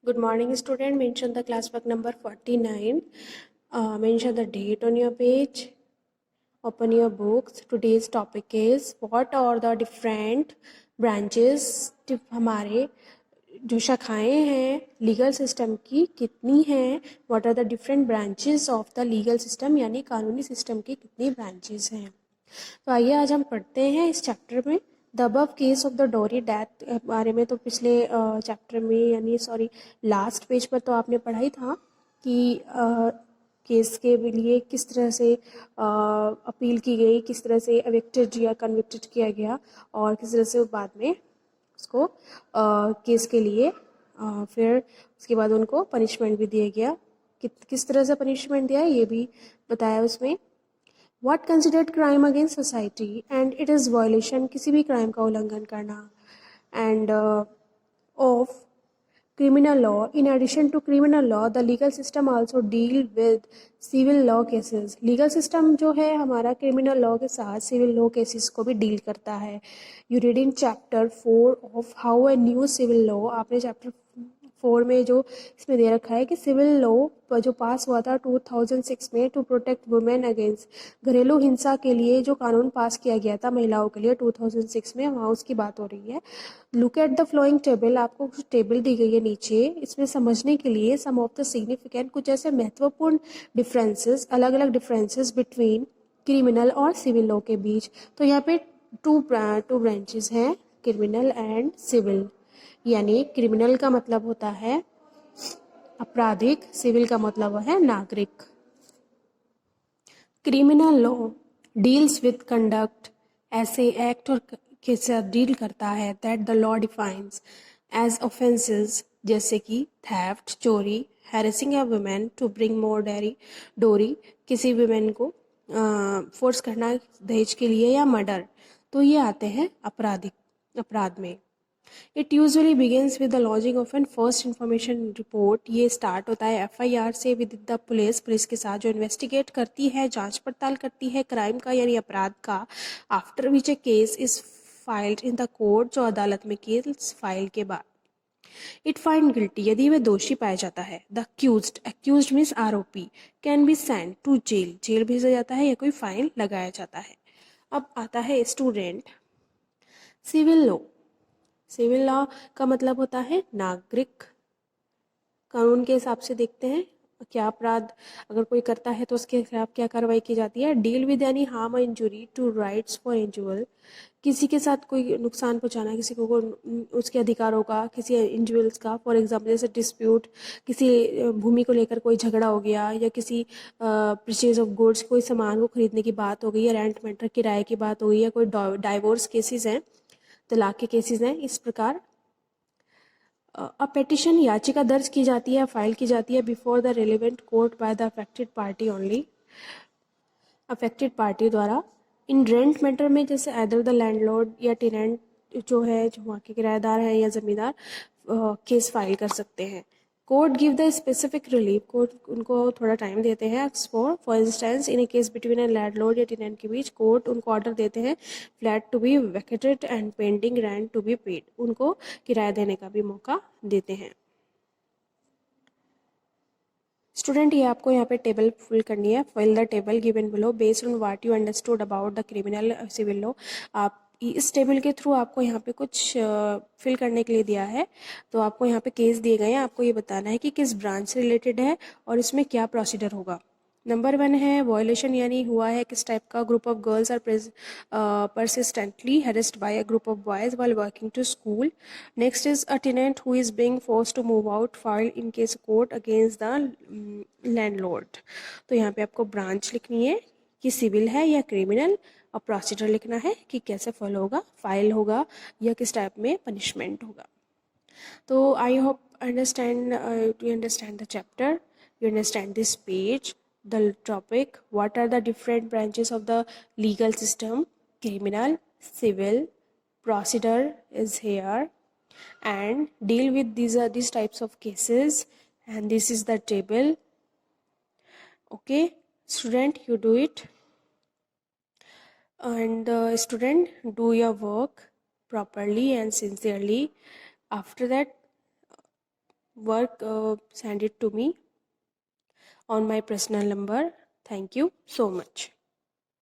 Good morning, student. Mention the class work number 49. Mention the date on your page. Open your books. Today's topic is what are the different branches. हमारे जो शाखाएं हैं legal system की कितनी हैं. What are the different branches of the legal system, यानी कानूनी system की कितनी ब्रांचेस हैं. तो आइए आज हम पढ़ते हैं इस चैप्टर में. The above case of the डोरी डेथ बारे में तो पिछले चैप्टर में यानी लास्ट पेज पर तो आपने पढ़ा ही था कि केस के लिए किस तरह से अपील की गई, किस तरह से एविक्टेड या कन्विक्टेड किया गया और किस तरह से बाद में उसको केस के लिए फिर उसके बाद उनको पनिशमेंट भी दिया गया. किस तरह से पनिशमेंट दिया ये भी बताया उसमें. What considered crime against society and it is violation, किसी भी crime का उल्लंघन करना. And of criminal law. In addition to criminal law, the legal system also deal with civil law cases. Legal system जो है हमारा criminal law के साथ civil law cases को भी deal करता है. You read in chapter 4 of how a new civil law, आपने chapter 4 में जो इसमें दे रखा है कि सिविल लॉ जो पास हुआ था 2006 में टू प्रोटेक्ट वुमेन अगेंस्ट, घरेलू हिंसा के लिए जो कानून पास किया गया था महिलाओं के लिए 2006 में, वहाँ उसकी बात हो रही है. Look at the flowing table, आपको कुछ टेबल दी गई है नीचे. इसमें समझने के लिए सम ऑफ द सिग्निफिकेंट, कुछ ऐसे महत्वपूर्ण डिफरेंसेस, अलग अलग डिफरेंसेस बिटवीन क्रिमिनल और सिविल लॉ के बीच. तो यहाँ पे टू ब्रांचेस हैं, क्रिमिनल एंड सिविल. यानी क्रिमिनल का मतलब होता है आपराधिक, सिविल का मतलब है नागरिक. Criminal law deals with conduct, ऐसे एक्ट और के साथ डील करता है that the law defines as offences, जैसे कि थेफ्ट, चोरी, harassing a women to bring more dowry, किसी वुमेन को फोर्स करना दहेज के लिए, या मर्डर. तो ये आते हैं अपराध में. It usually begins with the lodging of an first information report. ये स्टार्ट होता है एफआईआर से विद द पुलिस के साथ जो इन्वेस्टिगेट करती है, जांच पड़ताल करती है क्राइम का यानी अपराध का. After which A case is filed in the court, जो अदालत में केस फाइल के बाद. इट फाइंड गिल्टी, यदि वह दोषी पाया जाता है. द एक्यूज्ड मीन्स आरोपी, can be send to jail भेजा जाता है या कोई फाइन लगाया जाता है. अब आता है स्टूडेंट सिविल लॉ का मतलब होता है नागरिक. कानून के हिसाब से देखते हैं क्या अपराध अगर कोई करता है तो उसके खिलाफ क्या कार्रवाई की जाती है. डील विद यानी harm injury to rights for individual, किसी के साथ कोई नुकसान पहुंचाना, किसी को उसके अधिकारों का, किसी इंडिविजुअल्स का. फॉर एग्जांपल जैसे डिस्प्यूट, किसी भूमि को लेकर कोई झगड़ा हो गया, या किसी परचेज ऑफ गुड्स, कोई सामान को खरीदने की बात हो गई, या रेंट मेटर किराए की बात हो गई, या कोई डाइवोर्स केसेस हैं, तलाक के केसेस हैं. इस प्रकार पेटिशन याचिका दर्ज की जाती है, फाइल की जाती है before the relevant court by the affected party only, affected party द्वारा. इन रेंट मैटर में जैसे आइदर द लैंडलॉर्ड या टेनेंट जो है, जो वहाँ के किराएदार हैं या ज़मींदार, केस फाइल कर सकते हैं. Court give the specific relief, court उनको थोड़ा टाइम देते हैं. For instance in a case between a landlord या टेनेंट के बीच, कोर्ट उनको ऑर्डर देते हैं flat to be vacated and pending rent to be paid, उनको किराया देने का भी मौका देते हैं. स्टूडेंट ये आपको यहाँ पे टेबल फिल करनी है. Fill the table given below based on what you understood about the criminal civil law. आप इस टेबल के थ्रू आपको यहाँ पे कुछ फिल करने के लिए दिया है. तो आपको यहाँ पे केस दिए गए हैं, आपको ये बताना है कि किस ब्रांच से रिलेटेड है और इसमें क्या प्रोसीजर होगा. नंबर 1 है वायलेशन, यानी हुआ है किस टाइप का. Group of girls are persistently harassed by a group of boys while walking to school. Next is a tenant who is being forced to move out, filed in case court against the landlord. तो यहाँ पे आपको branch लिखनी है कि civil है या criminal, और प्रोसीजर लिखना है कि कैसे फॉलो होगा, फाइल होगा या किस टाइप में पनिशमेंट होगा. तो I hope you understand the chapter, you understand this page, the topic, what are the different branches of the legal system, criminal, civil, procedure is here, and deal with these types of cases, and this is the table. Okay student, you do it, and student, do your work properly and sincerely. After that, work, send it to me on my personal number. Thank you so much.